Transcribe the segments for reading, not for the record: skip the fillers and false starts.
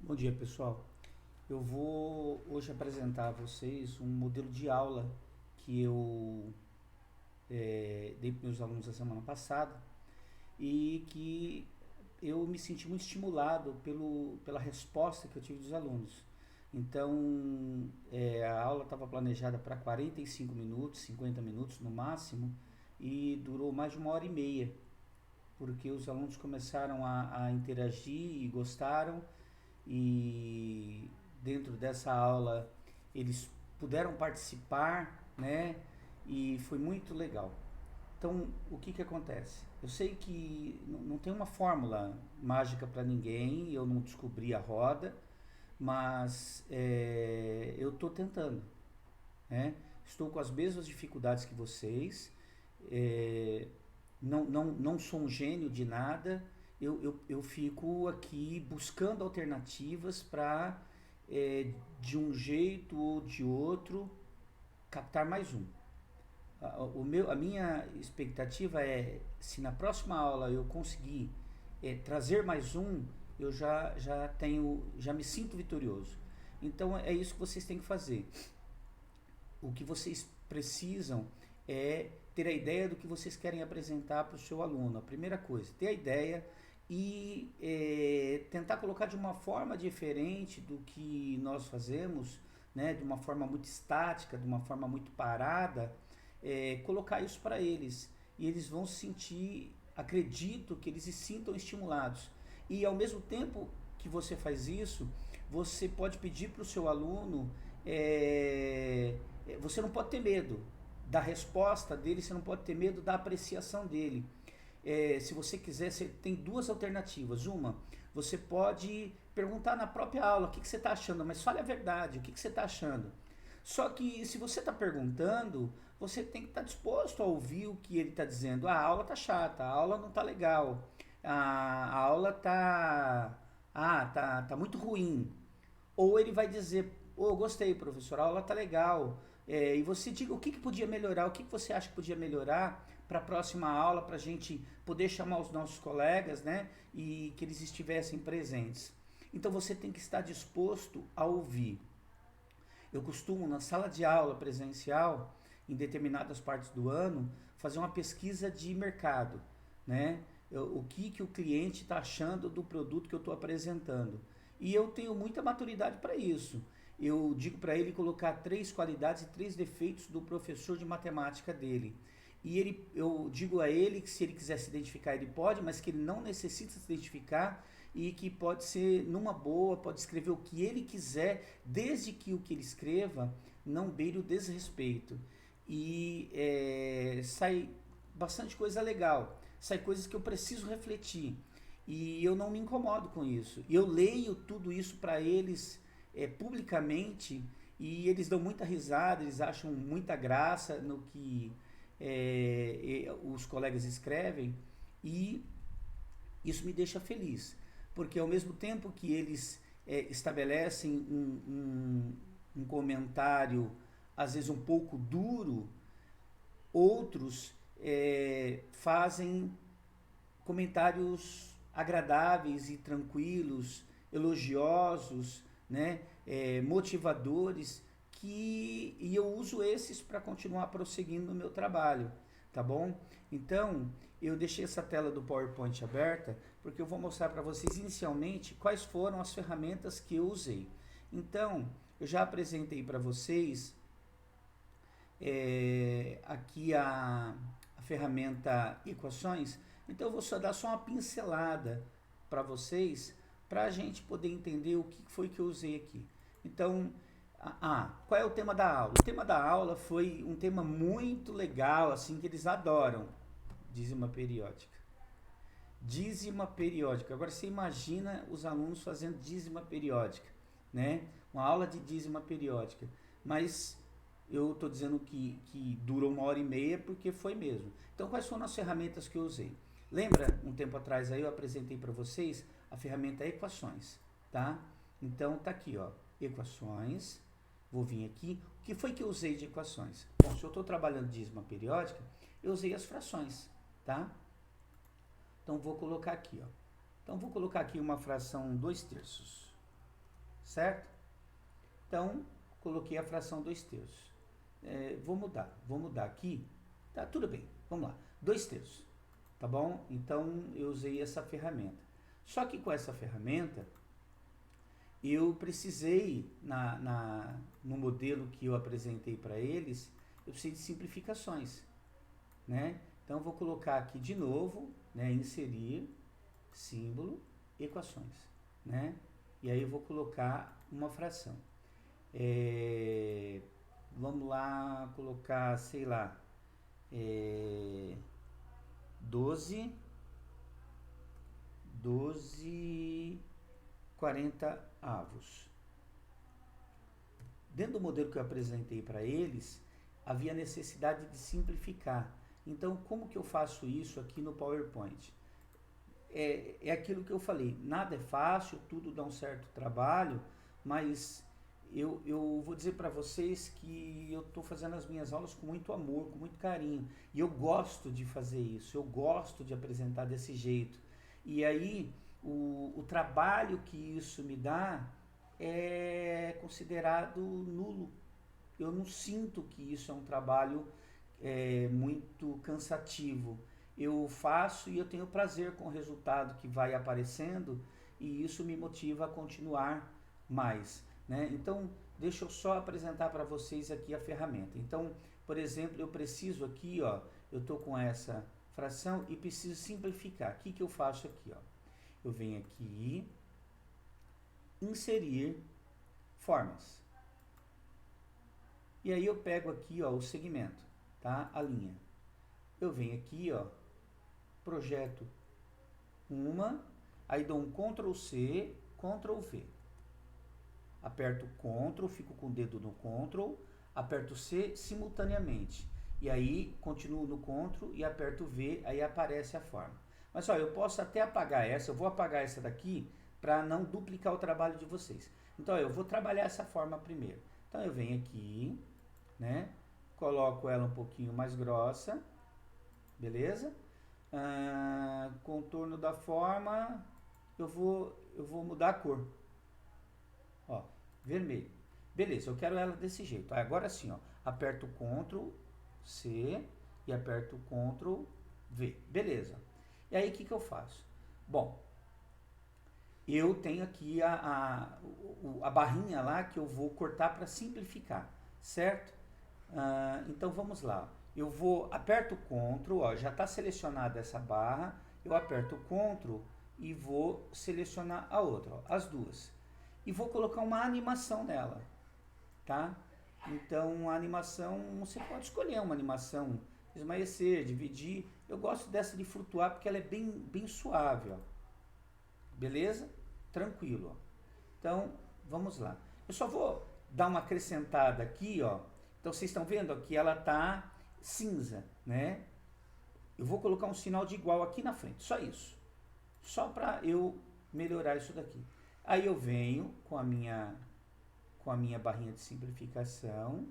Bom dia, pessoal. Eu vou hoje apresentar a vocês um modelo de aula que eu dei para meus alunos a semana passada e que eu me senti muito estimulado pela resposta que eu tive dos alunos. Então, a aula estava planejada para 45 minutos, 50 minutos no máximo, e durou mais de 1 hora e meia, porque os alunos começaram a interagir e gostaram, e dentro dessa aula eles puderam participar, né? E foi muito legal. Então, o que acontece? Eu sei que não tem uma fórmula mágica para ninguém, eu não descobri a roda, mas eu estou tentando, né? Estou com as mesmas dificuldades que vocês, é, não sou um gênio de nada, eu fico aqui buscando alternativas para, de um jeito ou de outro, captar mais um. A minha expectativa é, se na próxima aula eu conseguir trazer mais um, eu já me sinto vitorioso. Então é isso que vocês têm que fazer. O que vocês precisam é ter a ideia do que vocês querem apresentar para o seu aluno. A primeira coisa, ter a ideia e tentar colocar de uma forma diferente do que nós fazemos, né, de uma forma muito estática, de uma forma muito parada, colocar isso para eles. E eles vão se sentir, acredito que eles se sintam estimulados. E ao mesmo tempo que você faz isso, você pode pedir para o seu aluno, você não pode ter medo da resposta dele, você não pode ter medo da apreciação dele. Se você quiser, você tem duas alternativas. Uma, você pode perguntar na própria aula o que você está achando, mas fale a verdade, o que você está achando. Só que se você está perguntando, você tem que estar disposto a ouvir o que ele está dizendo. Ah, a aula está chata, a aula não está legal, a aula tá muito ruim. Ou ele vai dizer, oh, gostei, professor, a aula tá legal. E você diga o que podia melhorar, o que você acha que podia melhorar para a próxima aula, para a gente poder chamar os nossos colegas, né? E que eles estivessem presentes. Então você tem que estar disposto a ouvir. Eu costumo, na sala de aula presencial, em determinadas partes do ano, fazer uma pesquisa de mercado, né? O que o cliente está achando do produto que eu estou apresentando. E eu tenho muita maturidade para isso. Eu digo para ele colocar 3 qualidades e 3 defeitos do professor de matemática dele. Eu digo a ele que se ele quiser se identificar, ele pode, mas que ele não necessita se identificar e que pode ser numa boa, pode escrever o que ele quiser, desde que o que ele escreva não beire o desrespeito. E sai bastante coisa legal, sai coisas que eu preciso refletir. E eu não me incomodo com isso. Eu leio tudo isso para eles publicamente, e eles dão muita risada, eles acham muita graça no que os colegas escrevem, e isso me deixa feliz, porque ao mesmo tempo que eles estabelecem um comentário, às vezes um pouco duro, outros fazem comentários agradáveis e tranquilos, elogiosos, né? Motivadores, e eu uso esses para continuar prosseguindo no meu trabalho, tá bom? Então, eu deixei essa tela do PowerPoint aberta porque eu vou mostrar para vocês inicialmente quais foram as ferramentas que eu usei. Então, eu já apresentei para vocês aqui a ferramenta equações, então eu vou só dar só uma pincelada para vocês, para a gente poder entender o que foi que eu usei aqui. Então, qual é o tema da aula? O tema da aula foi um tema muito legal, assim, que eles adoram, dízima periódica. Dízima periódica. Agora você imagina os alunos fazendo dízima periódica, né? Uma aula de dízima periódica. Mas eu estou dizendo que durou 1 hora e meia porque foi mesmo. Então, quais foram as ferramentas que eu usei? Lembra, um tempo atrás aí eu apresentei para vocês a ferramenta equações, tá? Então, tá aqui, ó, equações. Vou vir aqui. O que foi que eu usei de equações? Bom, se eu estou trabalhando dízima periódica, eu usei as frações, tá? Então, vou colocar aqui, ó. Então, vou colocar aqui uma fração 2/3. certo? Então, coloquei a fração 2/3. Vou mudar aqui, tá, tudo bem, vamos lá, 2/3, tá bom? Então, eu usei essa ferramenta. Só que com essa ferramenta, eu precisei, no modelo que eu apresentei para eles, eu precisei de simplificações, né? Então, eu vou colocar aqui de novo, né, inserir, símbolo, equações, né? E aí eu vou colocar uma fração. Vamos lá colocar, sei lá, 12 40 avos. Dentro do modelo que eu apresentei para eles, havia necessidade de simplificar. Então, como que eu faço isso aqui no PowerPoint? É aquilo que eu falei, nada é fácil, tudo dá um certo trabalho, mas eu vou dizer para vocês que eu estou fazendo as minhas aulas com muito amor, com muito carinho, e eu gosto de fazer isso, eu gosto de apresentar desse jeito. E aí, o trabalho que isso me dá é considerado nulo. Eu não sinto que isso é um trabalho muito cansativo. Eu faço e eu tenho prazer com o resultado que vai aparecendo e isso me motiva a continuar mais, né? Então, deixa eu só apresentar para vocês aqui a ferramenta. Então, por exemplo, eu preciso aqui, ó, eu estou com essa fração e preciso simplificar. O que eu faço aqui, ó? Eu venho aqui, inserir formas. E aí eu pego aqui, ó, o segmento, tá? A linha. Eu venho aqui, ó, projeto uma, aí dou um Ctrl C, Ctrl V. Aperto Ctrl, fico com o dedo no Ctrl, aperto C simultaneamente. E aí continuo no Ctrl e aperto V, aí aparece a forma. Mas ó, eu posso até apagar essa, eu vou apagar essa daqui para não duplicar o trabalho de vocês. Então eu vou trabalhar essa forma primeiro. Então eu venho aqui, né? Coloco ela um pouquinho mais grossa, beleza? Contorno da forma, eu vou mudar a cor, ó, vermelho, beleza, eu quero ela desse jeito. Agora sim, ó, aperto Ctrl C e aperto Ctrl V, beleza. E aí o que eu faço? Bom, eu tenho aqui a barrinha lá que eu vou cortar para simplificar, certo? Então vamos lá. Eu aperto Ctrl, ó, já está selecionada essa barra, eu aperto Ctrl e vou selecionar a outra, ó, as duas. E vou colocar uma animação nela, tá? Então a animação, você pode escolher uma animação, esmaecer, dividir. Eu gosto dessa de flutuar porque ela é bem suave, ó. Beleza? Tranquilo, ó. Então, vamos lá. Eu só vou dar uma acrescentada aqui, ó. Então vocês estão vendo aqui, ela tá cinza, né? Eu vou colocar um sinal de igual aqui na frente, só isso. Só para eu melhorar isso daqui. Aí eu venho com a minha barrinha de simplificação,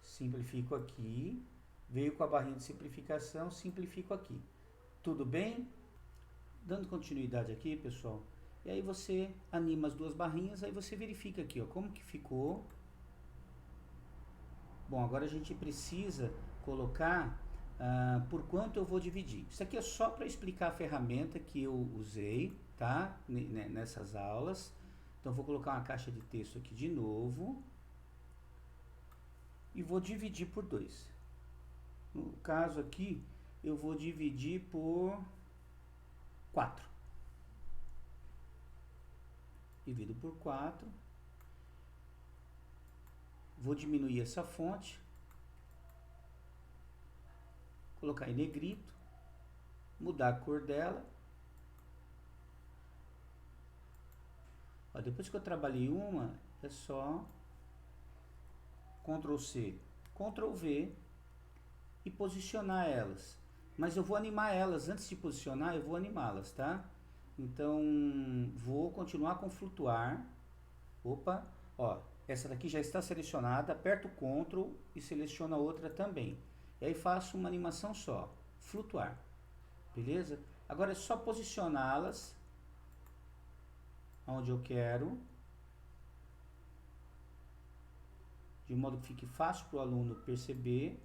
simplifico aqui, veio com a barrinha de simplificação, simplifico aqui. Tudo bem? Dando continuidade aqui, pessoal. E aí você anima as duas barrinhas, aí você verifica aqui, ó, como que ficou. Bom, agora a gente precisa colocar por quanto eu vou dividir. Isso aqui é só para explicar a ferramenta que eu usei, tá? Nessas aulas. Então, vou colocar uma caixa de texto aqui de novo. E vou dividir por 2. No caso aqui, eu vou dividir por 4. Divido por 4. Vou diminuir essa fonte, colocar em negrito, mudar a cor dela. Ó, depois que eu trabalhei uma, é só Ctrl C, Ctrl V e posicionar elas. Mas eu vou animar elas, antes de posicionar eu vou animá-las, tá? Então, vou continuar com flutuar. Opa, ó. Essa daqui já está selecionada, aperto Ctrl e seleciono a outra também. E aí faço uma animação só, flutuar, beleza? Agora é só posicioná-las onde eu quero, de modo que fique fácil para o aluno perceber.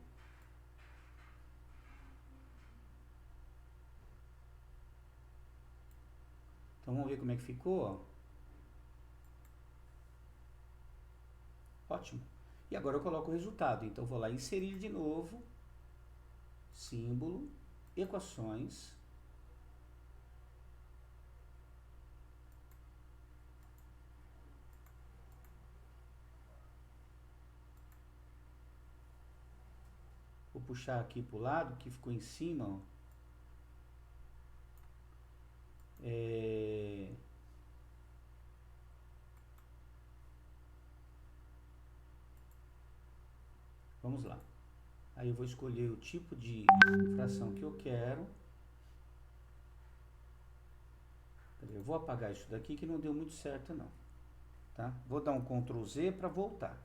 Então vamos ver como é que ficou, ó. Ótimo. E agora eu coloco o resultado. Então vou lá inserir de novo, símbolo, equações. Vou puxar aqui para o lado, que ficou em cima, ó. Vamos lá. Aí eu vou escolher o tipo de fração que eu quero. Eu vou apagar isso daqui que não deu muito certo não. Tá? Vou dar um Ctrl Z para voltar.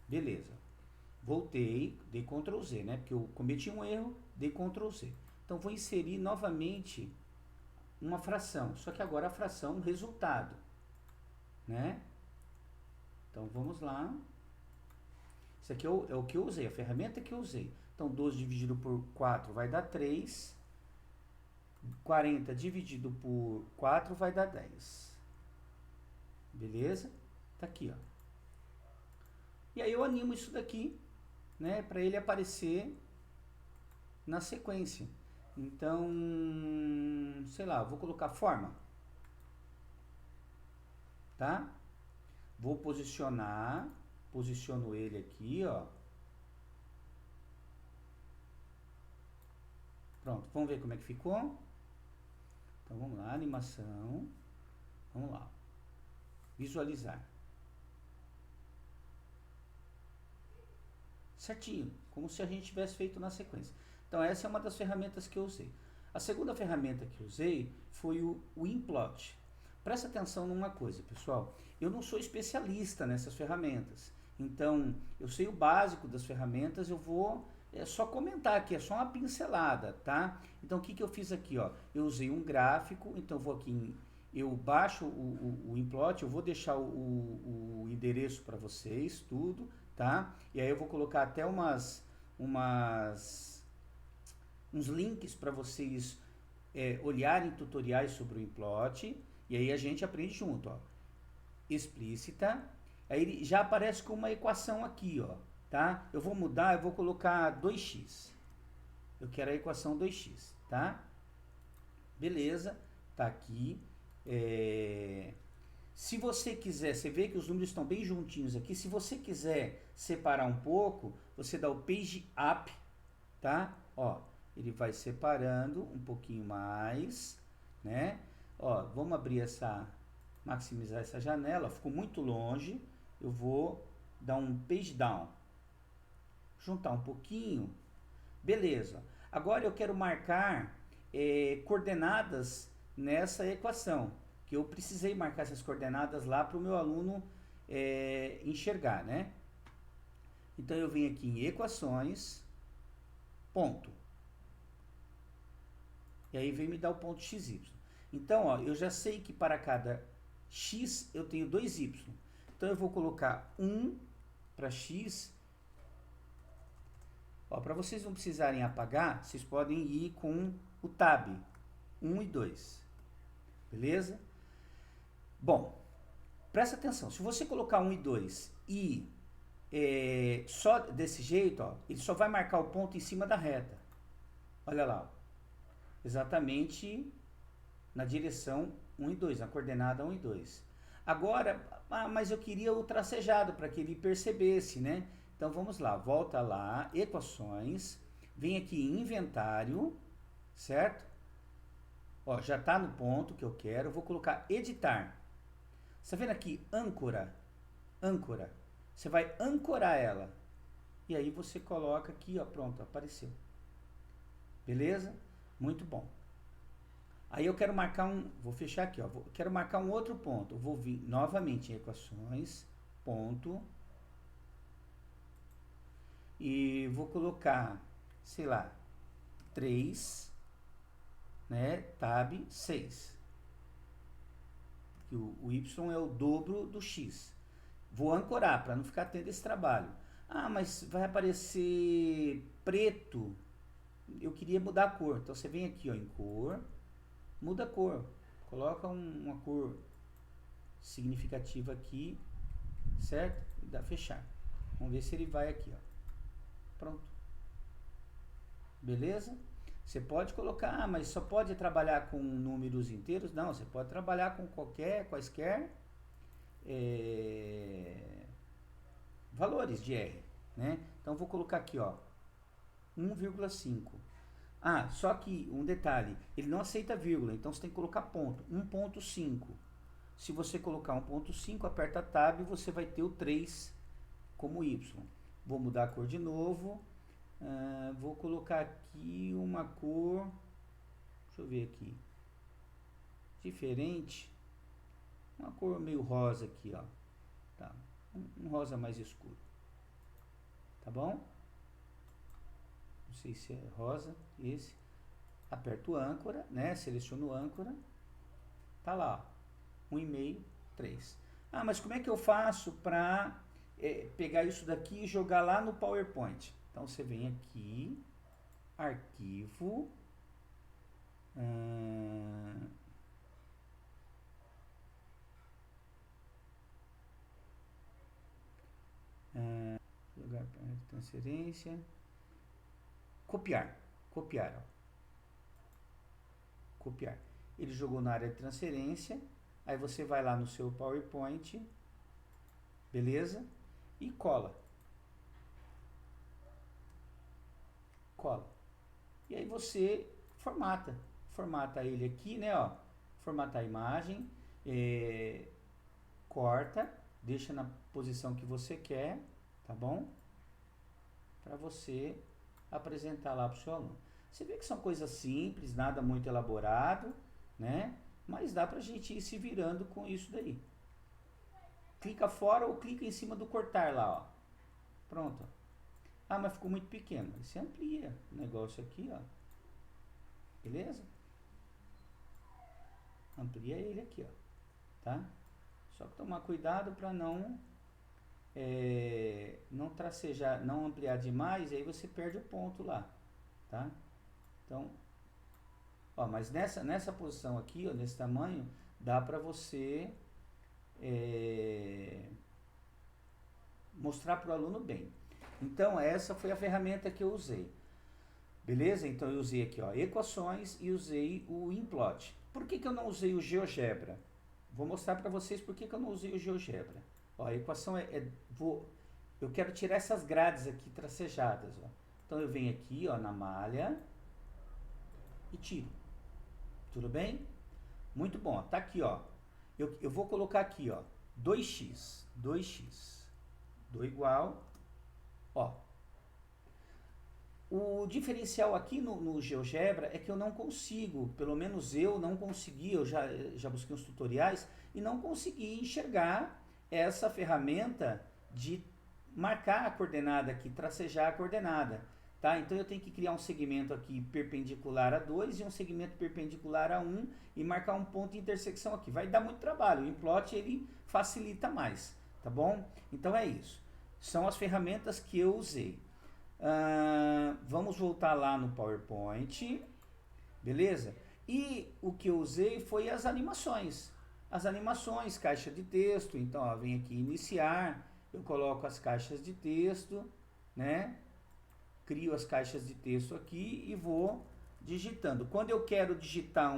Beleza. Voltei, dei Ctrl Z, né? Porque eu cometi um erro, dei Ctrl Z. Então vou inserir novamente uma fração, só que agora a fração resultado, né? Então vamos lá. Isso aqui é o que eu usei, a ferramenta que eu usei. Então 12 dividido por 4 vai dar 3. 40 dividido por 4 vai dar 10. Beleza? Tá aqui, ó. E aí eu animo isso daqui, né, para ele aparecer na sequência. Então, sei lá, vou colocar forma, tá? Vou posicionar, posiciono ele aqui, ó. Pronto, vamos ver como é que ficou? Então vamos lá, animação, vamos lá, visualizar. Certinho, como se a gente tivesse feito na sequência. Então essa é uma das ferramentas que eu usei. A segunda ferramenta que eu usei foi o Implot. Presta atenção numa coisa, pessoal. Eu não sou especialista nessas ferramentas. Então, eu sei o básico das ferramentas, eu vou só comentar aqui, é só uma pincelada, tá? Então, o que eu fiz aqui, ó? Eu usei um gráfico, então vou aqui, eu baixo o Implot, eu vou deixar o endereço para vocês, tudo, tá? E aí eu vou colocar até uns links para vocês olharem tutoriais sobre o Implot, e aí a gente aprende junto, ó. Explícita, aí ele já aparece com uma equação aqui, ó, tá? Eu vou mudar, eu vou colocar 2x. Eu quero a equação 2x, tá? Beleza, tá aqui. Se você quiser, você vê que os números estão bem juntinhos aqui. Se você quiser separar um pouco, você dá o page up, tá? Ó, ele vai separando um pouquinho mais, né? Ó, vamos abrir maximizar essa janela, ficou muito longe, eu vou dar um page down, juntar um pouquinho, beleza. Agora eu quero marcar coordenadas nessa equação, que eu precisei marcar essas coordenadas lá para o meu aluno enxergar, né? Então eu venho aqui em equações, ponto. E aí vem me dar o ponto XY. Então, ó, eu já sei que para cada x eu tenho 2y. Então eu vou colocar 1 para x. Para vocês não precisarem apagar, vocês podem ir com o tab 1 e 2. Beleza? Bom, presta atenção. Se você colocar 1 e 2 e só desse jeito, ó, ele só vai marcar o ponto em cima da reta. Olha lá. Ó. Exatamente na direção 1 e 2, na coordenada 1 e 2. Agora, mas eu queria o tracejado para que ele percebesse, né? Então vamos lá, volta lá, equações, vem aqui em inventário, certo? Ó, já está no ponto que eu quero, vou colocar editar. Você está vendo aqui âncora? Âncora. Você vai ancorar ela. E aí você coloca aqui, ó, pronto, apareceu. Beleza? Muito bom. Aí eu quero marcar vou fechar aqui, ó, quero marcar um outro ponto. Eu vou vir novamente em equações, ponto, e vou colocar, sei lá, 3, né, tab 6. que o y é o dobro do x. Vou ancorar para não ficar tendo esse trabalho. Ah, mas vai aparecer preto. Eu queria mudar a cor. Então você vem aqui, ó, em cor, muda a cor. Coloca uma cor significativa aqui, certo? E dá fechar. Vamos ver se ele vai aqui, ó. Pronto. Beleza? Você pode colocar, mas só pode trabalhar com números inteiros? Não, você pode trabalhar com quaisquer valores de R, né? Então vou colocar aqui, ó, 1,5. Ah, só que um detalhe, ele não aceita vírgula, então você tem que colocar ponto, 1,5. Se você colocar 1,5, aperta Tab e você vai ter o 3 como Y. Vou mudar a cor de novo. Vou colocar aqui uma cor, deixa eu ver aqui, diferente, uma cor meio rosa aqui, ó, tá, um rosa mais escuro, tá bom? Não sei se é rosa, esse, aperto âncora, né, seleciono âncora, tá lá, ó, 1,5, 3. Ah, mas como é que eu faço para pegar isso daqui e jogar lá no PowerPoint? Então, você vem aqui, arquivo, lugar para transferência, copiar, ó. Copiar. Ele jogou na área de transferência, aí você vai lá no seu PowerPoint, beleza? E cola. E aí você formata ele aqui, né, ó, formatar a imagem, corta, deixa na posição que você quer, tá bom? Para você apresentar lá para o seu aluno. Você vê que são coisas simples, nada muito elaborado, né? Mas dá pra gente ir se virando com isso daí. Clica fora ou clica em cima do cortar lá, ó. Pronto. Ah, mas ficou muito pequeno. Você amplia o negócio aqui, ó. Beleza? Amplia ele aqui, ó. Tá? Só que tomar cuidado para não tracejar, não ampliar demais, e aí você perde o ponto lá, tá? Então, ó, mas nessa posição aqui, ó, nesse tamanho, dá para você mostrar para o aluno bem. Então, essa foi a ferramenta que eu usei. Beleza? Então, eu usei aqui, ó, equações e usei o implot. Por que eu não usei o GeoGebra? Vou mostrar para vocês por que eu não usei o GeoGebra. Ó, a equação eu quero tirar essas grades aqui tracejadas, ó. Então, eu venho aqui, ó, na malha e tiro. Tudo bem? Muito bom. Tá aqui, ó. Eu vou colocar aqui, ó, 2x do igual, ó. O diferencial aqui no GeoGebra é que eu não consigo, pelo menos eu não consegui, eu já busquei uns tutoriais e não consegui enxergar essa ferramenta de marcar a coordenada aqui, tracejar a coordenada, tá? Então eu tenho que criar um segmento aqui perpendicular a 2 e um segmento perpendicular a 1 e marcar um ponto de intersecção aqui. Vai dar muito trabalho, o implot ele facilita mais, tá bom? Então é isso. São as ferramentas que eu usei. Vamos voltar lá no PowerPoint, beleza? E o que eu usei foi as animações. As animações, caixa de texto. Então, ó, vem aqui iniciar, eu coloco as caixas de texto, né? Crio as caixas de texto aqui e vou digitando. Quando eu quero digitar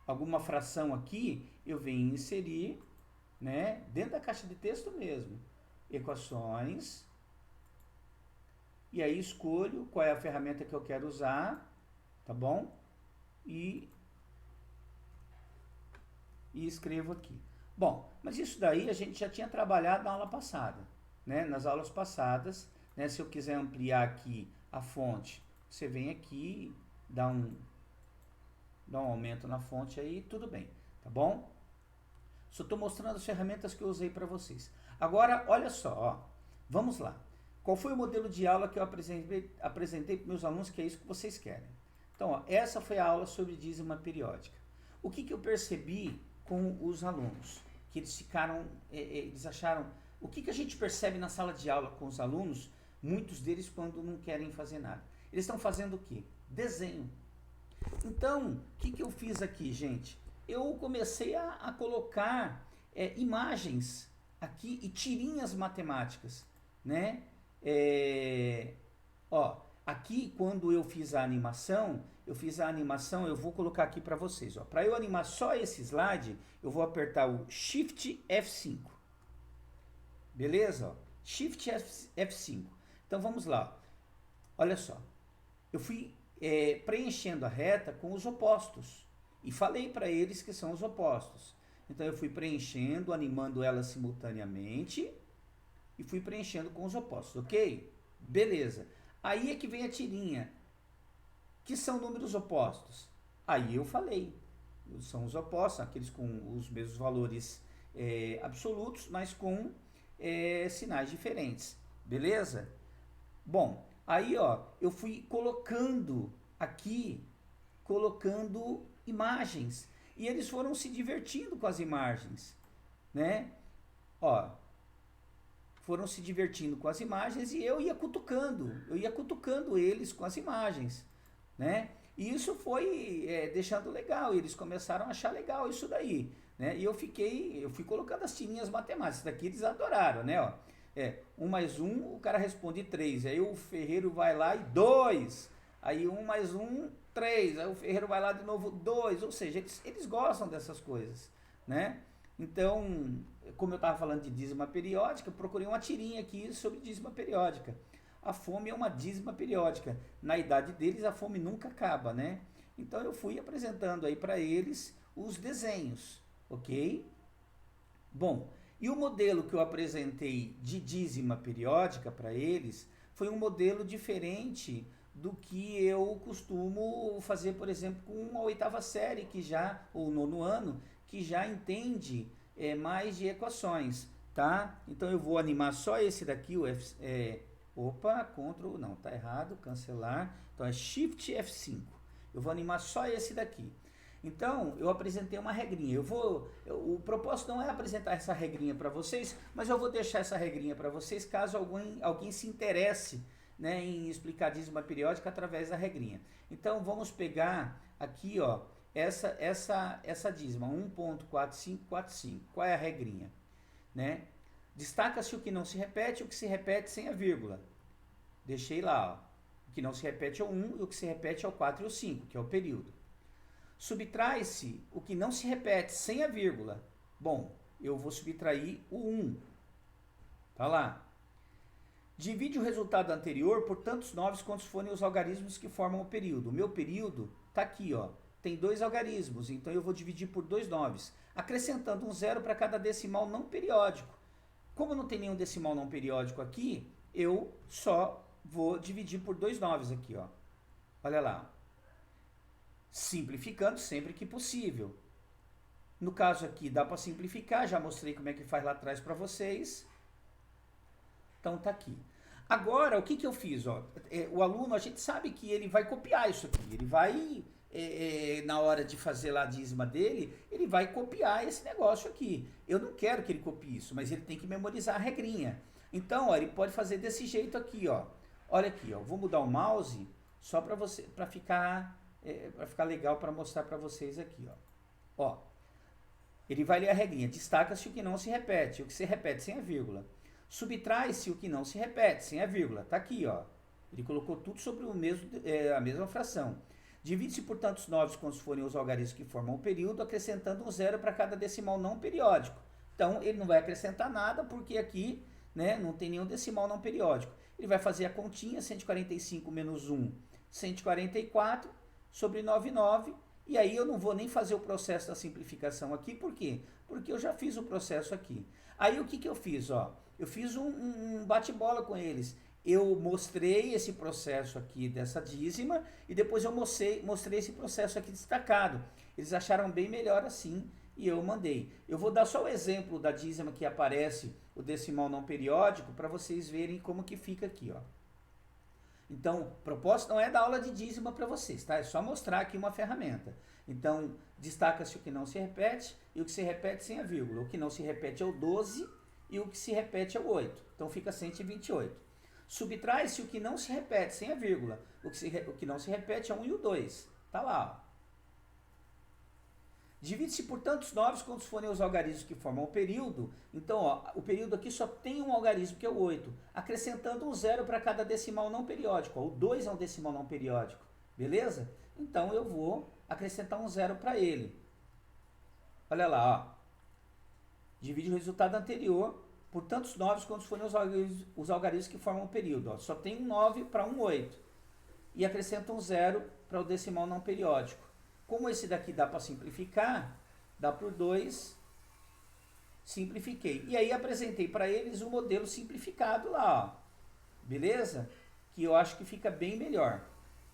alguma fração aqui, eu venho inserir, né? Dentro da caixa de texto mesmo. Equações. E aí escolho qual é a ferramenta que eu quero usar, tá bom? E escrevo aqui. Bom, mas isso daí a gente já tinha trabalhado na aula passada, né? Nas aulas passadas, né? Se eu quiser ampliar aqui a fonte, você vem aqui, dá um aumento na fonte aí, tudo bem, tá bom? Só estou mostrando as ferramentas que eu usei para vocês. Agora, olha só, ó, vamos lá. Qual foi o modelo de aula que eu apresentei para meus alunos, que é isso que vocês querem? Então, ó, essa foi a aula sobre dízima periódica. O que eu percebi com os alunos? Que eles ficaram, eles acharam... O que a gente percebe na sala de aula com os alunos? Muitos deles quando não querem fazer nada. Eles estão fazendo o quê? Desenho. Então, o que eu fiz aqui, gente? Eu comecei a colocar imagens aqui e tirinhas matemáticas, né? Aqui quando eu fiz a animação, eu vou colocar aqui para vocês, ó. Para eu animar só esse slide, eu vou apertar o Shift F5. Beleza? Ó. Shift F5. Então vamos lá. Olha só. Eu fui preenchendo a reta com os opostos. E falei para eles que são os opostos. Então eu fui preenchendo, animando elas simultaneamente. E fui preenchendo com os opostos, ok? Beleza. Aí é que vem a tirinha. Que são números opostos? Aí eu falei. São os opostos, aqueles com os mesmos valores absolutos, mas com sinais diferentes. Beleza? Bom, aí ó, eu fui colocando aqui, imagens. E eles foram se divertindo com as imagens, né? Ó, foram se divertindo com as imagens e eu ia cutucando eles com as imagens, né? E isso foi deixando legal, e eles começaram a achar legal isso daí, né? E eu fui colocando as tirinhas matemáticas, isso daqui eles adoraram, né? Ó, 1 mais 1, o cara responde 3, aí o Ferreiro vai lá e 2, aí 1 mais 1, 3, aí o Ferreiro vai lá de novo 2, ou seja, eles gostam dessas coisas, né? Então, como eu estava falando de dízima periódica, eu procurei uma tirinha aqui sobre dízima periódica. A fome é uma dízima periódica. Na idade deles, a fome nunca acaba, né? Então, eu fui apresentando aí para eles os desenhos, ok? Bom, e o modelo que eu apresentei de dízima periódica para eles foi um modelo diferente do que eu costumo fazer, por exemplo, com a 8ª série, ou 9º ano, que já entende mais de equações, tá? Então eu vou animar só esse daqui, Ctrl, não, tá errado, cancelar, então é Shift F5, eu vou animar só esse daqui. Então, eu apresentei uma regrinha, o propósito não é apresentar essa regrinha para vocês, mas eu vou deixar essa regrinha para vocês, caso alguém se interesse, né, em explicar dízima periódica através da regrinha. Então, vamos pegar aqui, ó, essa dízima, 1.4545. Qual é a regrinha? Né? Destaca-se o que não se repete, o que se repete sem a vírgula. Deixei lá, ó. O que não se repete é o 1 e o que se repete é o 4 e o 5, que é o período. Subtrai-se o que não se repete sem a vírgula. Bom, eu vou subtrair o 1. Tá lá. Divide o resultado anterior por tantos noves quantos forem os algarismos que formam o período. O meu período está aqui, ó. Tem 2 algarismos, então eu vou dividir por 2 noves, acrescentando um 0 para cada decimal não periódico. Como não tem nenhum decimal não periódico aqui, eu só vou dividir por 2 noves aqui, ó. Olha lá. Simplificando sempre que possível. No caso aqui dá para simplificar, já mostrei como é que faz lá atrás para vocês. Então tá aqui. Agora, o que eu fiz? Ó? O aluno, a gente sabe que ele vai copiar isso aqui, ele vai... na hora de fazer lá a dízima dele, ele vai copiar esse negócio aqui. Eu não quero que ele copie isso, mas ele tem que memorizar a regrinha. Então, ó, ele pode fazer desse jeito aqui, ó. Olha aqui, ó, vou mudar o mouse só para ficar legal para mostrar para vocês aqui, ó. Ele vai ler a regrinha. Destaca-se o que não se repete, o que se repete sem a vírgula. Subtrai-se o que não se repete sem a vírgula. Tá aqui, ó. Ele colocou tudo sobre a mesma fração. Divide-se por tantos noves quantos forem os algarismos que formam o período, acrescentando um 0 para cada decimal não periódico. Então, ele não vai acrescentar nada, porque aqui, né, não tem nenhum decimal não periódico. Ele vai fazer a continha, 145 menos 1, 144, sobre 99, e aí eu não vou nem fazer o processo da simplificação aqui, por quê? Porque eu já fiz o processo aqui. Aí, o que eu fiz? Ó? Eu fiz um bate-bola com eles. Eu mostrei esse processo aqui dessa dízima e depois eu mostrei esse processo aqui destacado. Eles acharam bem melhor assim e eu mandei. Eu vou dar só o exemplo da dízima que aparece o decimal não periódico para vocês verem como que fica aqui, ó. Então, o propósito não é dar aula de dízima para vocês, tá? É só mostrar aqui uma ferramenta. Então, destaca-se o que não se repete e o que se repete sem a vírgula. O que não se repete é o 12 e o que se repete é o 8. Então, fica 128. Subtrai-se o que não se repete sem a vírgula. O que não se repete é o 1 e o 2. Tá lá, ó. Divide-se por tantos novos quantos forem os algarismos que formam o período. Então, ó, o período aqui só tem um algarismo, que é o 8, acrescentando um zero para cada decimal não periódico. Ó, o 2 é um decimal não periódico, beleza? Então, eu vou acrescentar um zero para ele. Olha lá, ó. Divide o resultado anterior por tantos novos quantos forem os algarismos que formam o período. Ó. Só tem um 9 para um 8. E acrescenta um zero para o decimal não periódico. Como esse daqui dá para simplificar, dá por 2, simplifiquei. E aí apresentei para eles o modelo simplificado lá, ó. Beleza? Que eu acho que fica bem melhor.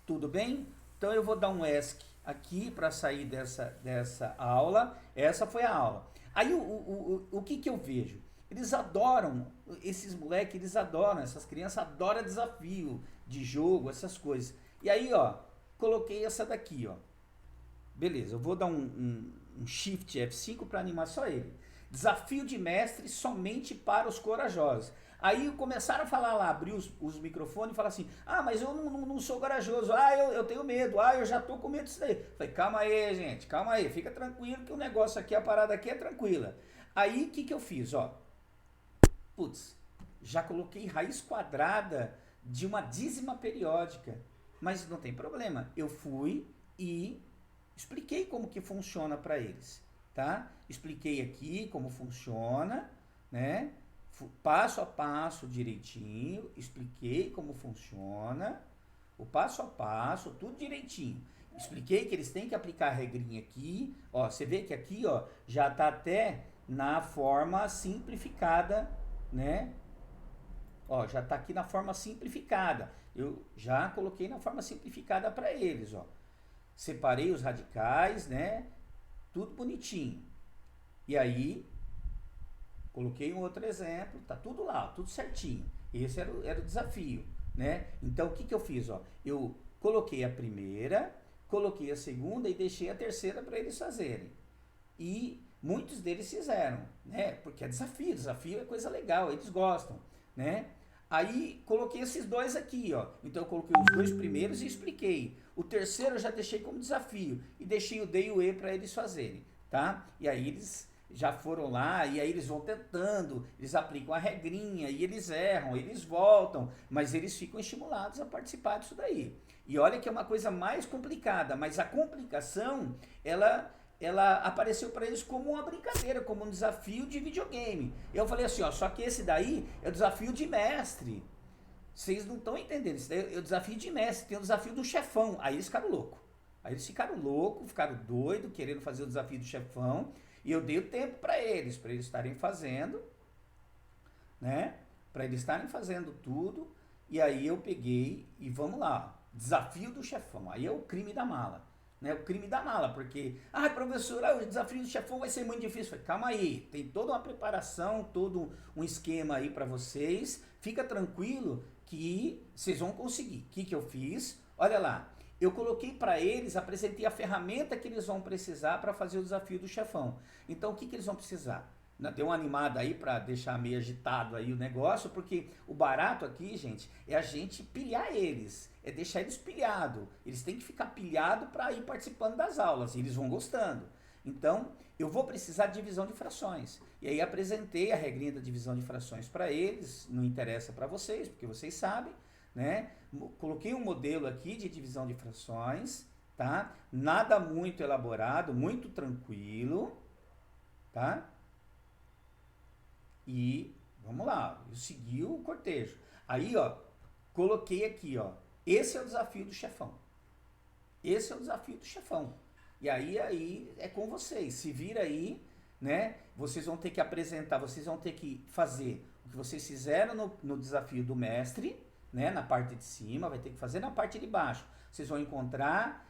Tudo bem? Então eu vou dar um ESC aqui para sair dessa aula. Essa foi a aula. Aí o que eu vejo? Eles adoram, esses moleques, eles adoram, essas crianças adoram desafio de jogo, essas coisas. E aí, ó, coloquei essa daqui, ó. Beleza, eu vou dar um Shift F5 para animar só ele. Desafio de mestre somente para os corajosos. Aí começaram a falar lá, abrir os microfones e falar assim, ah, mas eu não sou corajoso, ah, eu tenho medo, ah, eu já tô com medo disso daí. Falei, calma aí, gente, calma aí, fica tranquilo que o negócio aqui, a parada aqui é tranquila. Aí, o que eu fiz, ó? Putz, já coloquei raiz quadrada de uma dízima periódica, mas não tem problema, eu fui e expliquei como que funciona para eles, tá? Expliquei aqui como funciona, né? Passo a passo direitinho, expliquei como funciona, o passo a passo, tudo direitinho. Expliquei que eles têm que aplicar a regrinha aqui, ó, você vê que aqui, ó, já tá até na forma simplificada, né? Ó, já tá aqui na forma simplificada. Eu já coloquei na forma simplificada para eles, ó. Separei os radicais, né? Tudo bonitinho. E aí, coloquei um outro exemplo, tá tudo lá, tudo certinho. Esse era o desafio, né? Então, o que eu fiz, ó? Eu coloquei a primeira, coloquei a segunda e deixei a terceira para eles fazerem. E muitos deles fizeram, né? Porque é desafio é coisa legal, eles gostam, né? Aí, coloquei esses dois aqui, ó. Então, eu coloquei os dois primeiros e expliquei. O terceiro eu já deixei como desafio. E deixei o D e o E para eles fazerem, tá? E aí, eles já foram lá, e aí eles vão tentando, eles aplicam a regrinha, e eles erram, eles voltam, mas eles ficam estimulados a participar disso daí. E olha que é uma coisa mais complicada, mas a complicação, ela apareceu para eles como uma brincadeira, como um desafio de videogame. Eu falei assim, ó, só que esse daí é o desafio de mestre. Vocês não estão entendendo, esse daí é o desafio de mestre, tem o desafio do chefão. Aí eles ficaram loucos. Aí eles ficaram loucos, ficaram doidos, querendo fazer o desafio do chefão. E eu dei o tempo para eles estarem fazendo, né? Para eles estarem fazendo tudo. E aí eu peguei e vamos lá, desafio do chefão. Aí é o crime da mala. Né, o crime da mala, porque, professor, o desafio do chefão vai ser muito difícil. Falei, calma aí, tem toda uma preparação, todo um esquema aí para vocês, fica tranquilo que vocês vão conseguir. O que eu fiz? Olha lá, eu coloquei para eles, apresentei a ferramenta que eles vão precisar para fazer o desafio do chefão. Então, o que eles vão precisar? Deu uma animada aí para deixar meio agitado aí o negócio, porque o barato aqui, gente, é a gente pilhar eles, é deixar eles pilhados. Eles têm que ficar pilhados para ir participando das aulas, e eles vão gostando. Então, eu vou precisar de divisão de frações. E aí apresentei a regrinha da divisão de frações para eles, não interessa para vocês, porque vocês sabem, né? Coloquei um modelo aqui de divisão de frações, tá? Nada muito elaborado, muito tranquilo, tá? E vamos lá, eu segui o cortejo. Aí, ó, coloquei aqui, ó, esse é o desafio do chefão. Esse é o desafio do chefão. E aí é com vocês. Se vira aí, né? Vocês vão ter que apresentar, vocês vão ter que fazer o que vocês fizeram no desafio do mestre, né? Na parte de cima, vai ter que fazer na parte de baixo. Vocês vão encontrar,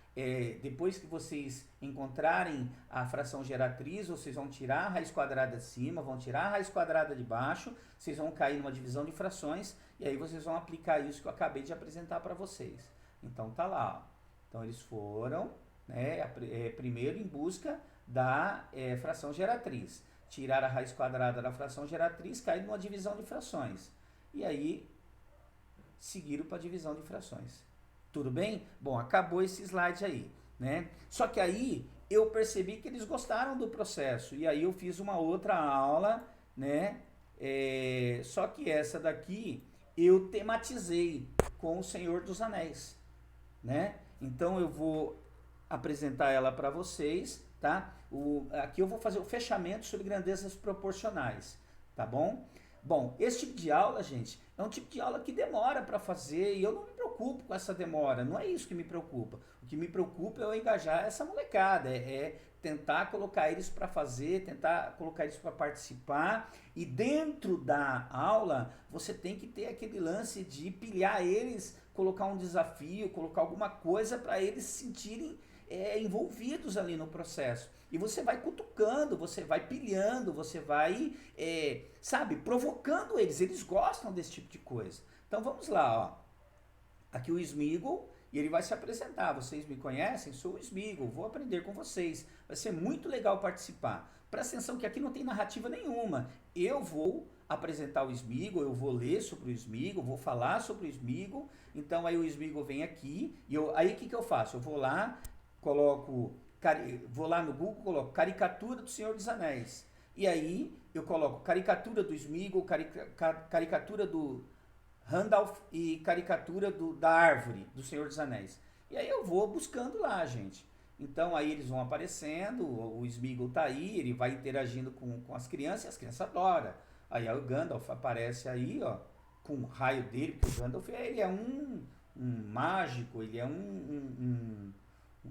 depois que vocês encontrarem a fração geratriz, vocês vão tirar a raiz quadrada de cima, vão tirar a raiz quadrada de baixo, vocês vão cair numa divisão de frações, e aí vocês vão aplicar isso que eu acabei de apresentar para vocês. Então tá lá, ó. Então eles foram, né? Primeiro em busca da fração geratriz. Tirar a raiz quadrada da fração geratriz, cair numa divisão de frações. E aí, seguiram para a divisão de frações. Tudo bem? Bom, acabou esse slide aí, né? Só que aí eu percebi que eles gostaram do processo. E aí eu fiz uma outra aula, né? Só que essa daqui eu tematizei com o Senhor dos Anéis, né? Então eu vou apresentar ela para vocês, tá? Aqui eu vou fazer o fechamento sobre grandezas proporcionais, tá bom? Bom, esse tipo de aula, gente, é um tipo de aula que demora para fazer e eu não me preocupo com essa demora, não é isso que me preocupa. O que me preocupa é eu engajar essa molecada, tentar colocar eles para fazer, tentar colocar eles para participar, e dentro da aula você tem que ter aquele lance de pilhar eles, colocar um desafio, colocar alguma coisa para eles se sentirem envolvidos ali no processo. E você vai cutucando, você vai pilhando, você vai, sabe, provocando eles. Eles gostam desse tipo de coisa. Então vamos lá, ó. Aqui o Smeagol, e ele vai se apresentar. Vocês me conhecem? Sou o Smeagol, vou aprender com vocês. Vai ser muito legal participar. Presta atenção que aqui não tem narrativa nenhuma. Eu vou apresentar o Smeagol, eu vou ler sobre o Smeagol, vou falar sobre o Smeagol. Então aí o Smeagol vem aqui, e aí o que eu faço? Eu vou lá, vou lá no Google, coloco caricatura do Senhor dos Anéis. E aí eu coloco caricatura do Smeagol, caricatura do Randolph e caricatura da árvore do Senhor dos Anéis. E aí eu vou buscando lá, gente. Então aí eles vão aparecendo, o Smeagol tá aí, ele vai interagindo com as crianças, e as crianças adoram. Aí o Gandalf aparece aí, ó, com o raio dele, porque o Gandalf ele é um mágico, ele é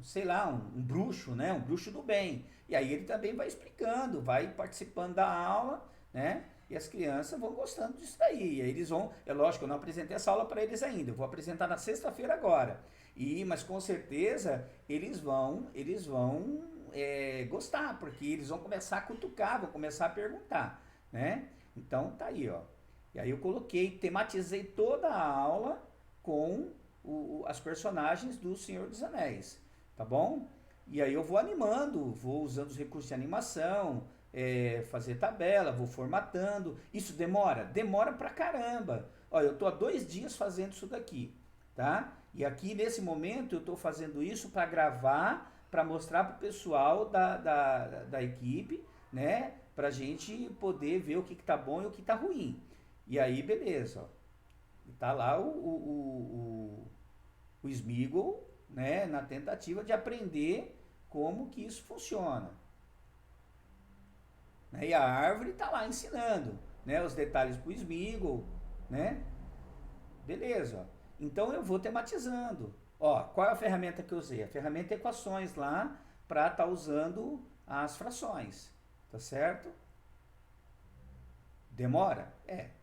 sei lá, um bruxo, né? Um bruxo do bem. E aí ele também vai explicando, vai participando da aula, né? E as crianças vão gostando disso daí. E aí eles vão, é lógico, eu não apresentei essa aula para eles ainda, eu vou apresentar na sexta-feira agora. Mas com certeza eles vão gostar, porque eles vão começar a cutucar, vão começar a perguntar, né? Então tá aí, ó. E aí eu tematizei toda a aula com as personagens do Senhor dos Anéis, tá bom? E aí eu vou animando, vou usando os recursos de animação, fazer tabela, vou formatando. Isso demora pra caramba. Olha, eu tô há 2 dias fazendo isso daqui, tá? E aqui nesse momento eu tô fazendo isso para gravar, para mostrar pro pessoal da equipe, né? Pra gente poder ver o que tá bom e o que tá ruim. E aí, beleza, ó. E tá lá o Smeagol, né, na tentativa de aprender como que isso funciona. E a árvore está lá ensinando, né, os detalhes para o Smeagol, né? Beleza. Então eu vou tematizando. Ó, qual é a ferramenta que eu usei? A ferramenta equações lá para estar usando as frações, tá certo? Demora?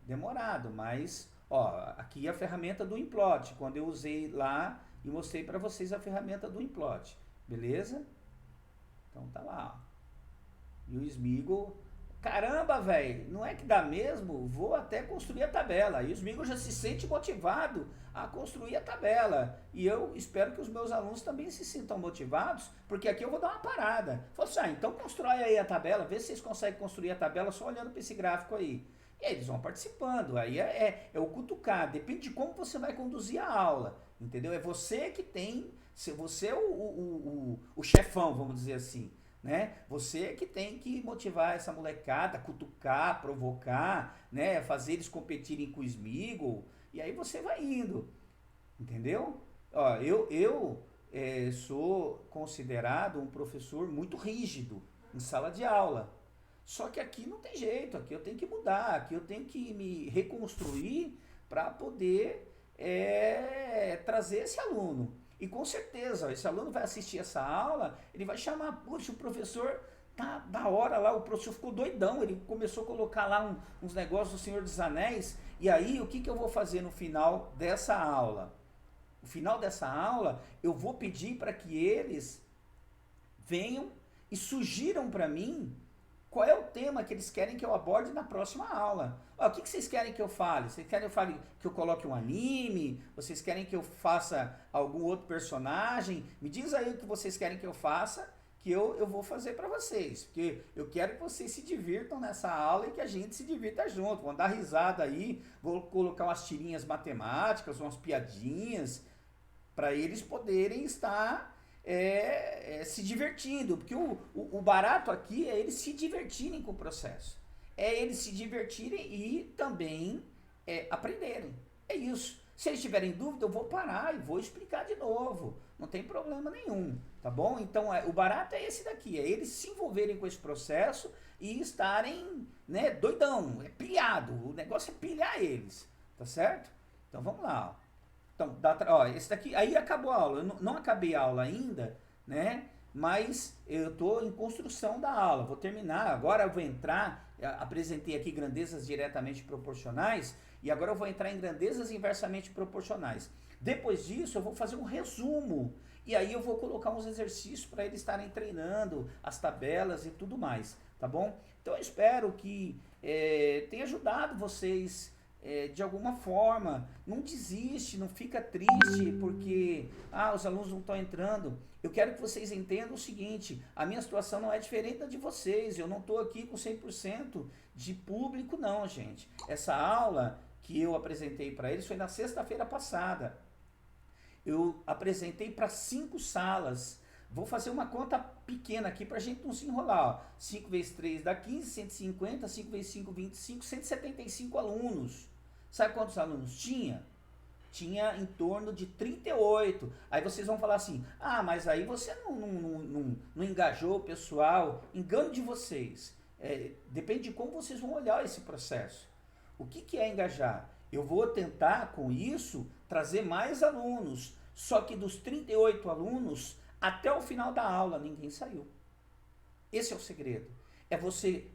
Demorado, mas ó, aqui a ferramenta do Implot, quando eu usei lá e mostrei para vocês a ferramenta do Implot, beleza? Então tá lá, ó. E o Smeagol, caramba, velho, não é que dá mesmo? Vou até construir a tabela. E o Smeagol já se sente motivado a construir a tabela. E eu espero que os meus alunos também se sintam motivados, porque aqui eu vou dar uma parada. Falo assim, então constrói aí a tabela, vê se vocês conseguem construir a tabela só olhando para esse gráfico aí. E aí eles vão participando, aí é o cutucar, depende de como você vai conduzir a aula, entendeu? É você que tem, você é o chefão, vamos dizer assim. Né? Você que tem que motivar essa molecada, cutucar, provocar, né? Fazer eles competirem com o Smeagol, e aí você vai indo, entendeu? Ó, eu sou considerado um professor muito rígido em sala de aula, só que aqui não tem jeito, aqui eu tenho que mudar, aqui eu tenho que me reconstruir para poder trazer esse aluno. E com certeza, esse aluno vai assistir essa aula, ele vai chamar, puxa, o professor tá da hora lá, o professor ficou doidão, ele começou a colocar lá uns negócios do Senhor dos Anéis, e aí o que eu vou fazer no final dessa aula? No final dessa aula, eu vou pedir para que eles venham e sugiram para mim qual é o tema que eles querem que eu aborde na próxima aula. Ó, o que vocês querem que eu fale? Vocês querem que eu coloque um anime? Vocês querem que eu faça algum outro personagem? Me diz aí o que vocês querem que eu faça, que eu vou fazer para vocês. Porque eu quero que vocês se divirtam nessa aula e que a gente se divirta junto. Vão dar risada aí, vou colocar umas tirinhas matemáticas, umas piadinhas, para eles poderem estar se divertindo, porque o barato aqui é eles se divertirem com o processo, é eles se divertirem e também aprenderem, é isso. Se eles tiverem dúvida, eu vou parar e vou explicar de novo, não tem problema nenhum, tá bom? Então o barato é esse daqui, é eles se envolverem com esse processo e estarem, né, doidão, pilhado, o negócio é pilhar eles, tá certo? Então vamos lá, ó. Então, esse daqui, aí acabou a aula. Eu não acabei a aula ainda, né? Mas eu estou em construção da aula. Vou terminar. Agora eu vou entrar. Apresentei aqui grandezas diretamente proporcionais. E agora eu vou entrar em grandezas inversamente proporcionais. Depois disso, eu vou fazer um resumo. E aí eu vou colocar uns exercícios para eles estarem treinando as tabelas e tudo mais. Tá bom? Então eu espero que tenha ajudado vocês. De alguma forma, não desiste, não fica triste porque os alunos não estão entrando. Eu quero que vocês entendam o seguinte, a minha situação não é diferente da de vocês, eu não estou aqui com 100% de público não, gente. Essa aula que eu apresentei para eles foi na sexta-feira passada. Eu apresentei para 5 salas. Vou fazer uma conta pequena aqui para a gente não se enrolar. Ó. 5 vezes 3 dá 15, 150, 5 vezes 5, 25, 175 alunos. Sabe quantos alunos tinha? Tinha em torno de 38. Aí vocês vão falar assim, mas aí você não engajou o pessoal. Engano de vocês. Depende de como vocês vão olhar esse processo. O que é engajar? Eu vou tentar, com isso, trazer mais alunos. Só que dos 38 alunos, até o final da aula, ninguém saiu. Esse é o segredo. É você,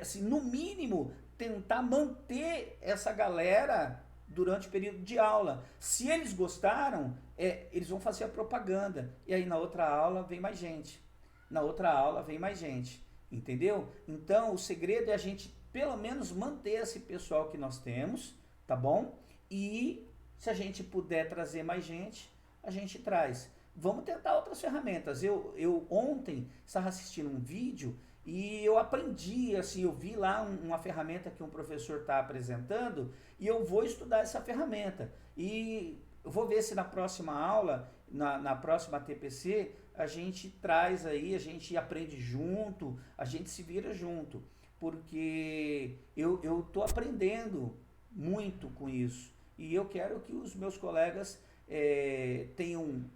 assim, no mínimo, tentar manter essa galera durante o período de aula. Se eles gostaram, eles vão fazer a propaganda. E aí na outra aula vem mais gente. Na outra aula vem mais gente. Entendeu? Então o segredo é a gente pelo menos manter esse pessoal que nós temos, tá bom? E se a gente puder trazer mais gente, a gente traz. Vamos tentar outras ferramentas. Eu ontem estava assistindo um vídeo e eu aprendi, assim, eu vi lá uma ferramenta que um professor está apresentando e eu vou estudar essa ferramenta. E eu vou ver se na próxima aula, na próxima TPC, a gente traz aí, a gente aprende junto, a gente se vira junto. Porque eu estou aprendendo muito com isso. E eu quero que os meus colegas tenham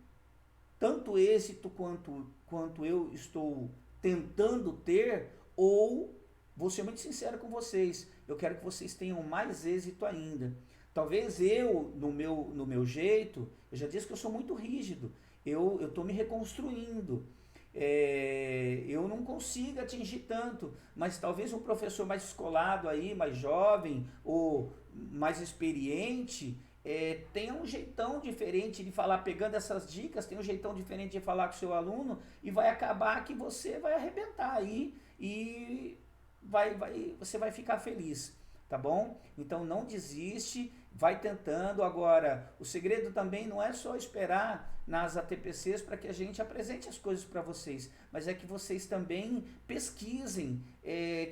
tanto êxito quanto eu estou tentando ter, ou vou ser muito sincero com vocês, eu quero que vocês tenham mais êxito ainda. Talvez eu, no meu jeito, eu já disse que eu sou muito rígido, eu estou me reconstruindo, eu não consigo atingir tanto, mas talvez um professor mais descolado aí, mais jovem ou mais experiente, tem um jeitão diferente de falar, pegando essas dicas, tem um jeitão diferente de falar com o seu aluno e vai acabar que você vai arrebentar aí e você vai ficar feliz, tá bom? Então não desiste, vai tentando. Agora, o segredo também não é só esperar nas ATPCs para que a gente apresente as coisas para vocês, mas é que vocês também pesquisem,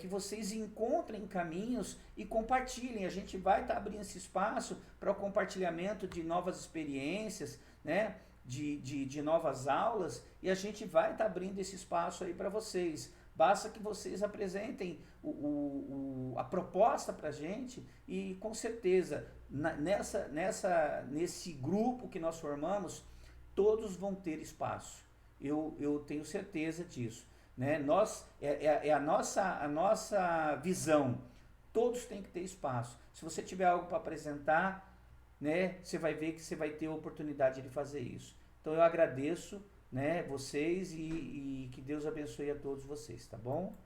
que vocês encontrem caminhos e compartilhem. A gente vai estar abrindo esse espaço para o compartilhamento de novas experiências, né? De novas aulas, e a gente vai estar abrindo esse espaço aí para vocês. Basta que vocês apresentem a proposta para a gente e com certeza nesse grupo que nós formamos, todos vão ter espaço. Eu tenho certeza disso. Né? A nossa visão. Todos têm que ter espaço. Se você tiver algo para apresentar, né, você vai ver que você vai ter a oportunidade de fazer isso. Então eu agradeço, né, vocês e que Deus abençoe a todos vocês, tá bom?